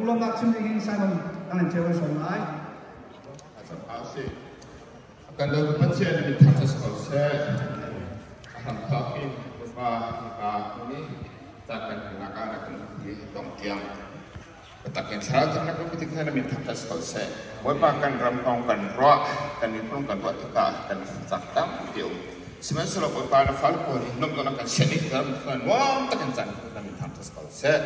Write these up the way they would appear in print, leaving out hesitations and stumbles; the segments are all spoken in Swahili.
Pulau Maksim dengan Simon dengan Jawa Songai. Asal asih. Akan ada pencaksilat di tanah sekolah. Akan tapi beberapa ini takkan kenakan akan di tongkiang. Takkan syarat nak berpikir dalam tanah sekolah. Beberapa akan rampungkan roh dan diperlukan buat tegak dan saktam video. Sebenarnya kalau beberapa falcon ini nombor akan syerik dalam bukan wang takkan jangan dalam tanah sekolah.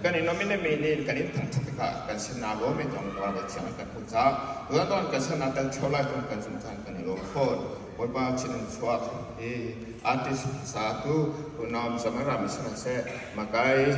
Kan ini nomine ini kan ini tangkap kan senalo metong orang berciang kan puncak. Lalu kan senata cola itu kan sentan kan ini lompor. Beberapa cina suat artis satu punam sama ramai senase makai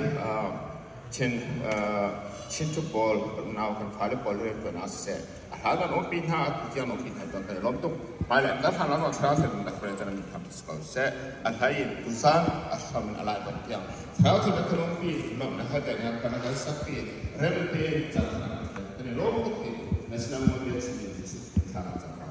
cintu bol punau kan fale bol rek kan asese. Hal kan opinha tiang opinha tu kan lompong. Malah dah hal orang terasa dengan kerajaan tanpa sekolah. Alhai pusat asal alai tiang. Kalau tidak terlompi, nak ada yang kena sapi, relate jalan. Jadi lompok ini, nasional mobil sendiri sangat.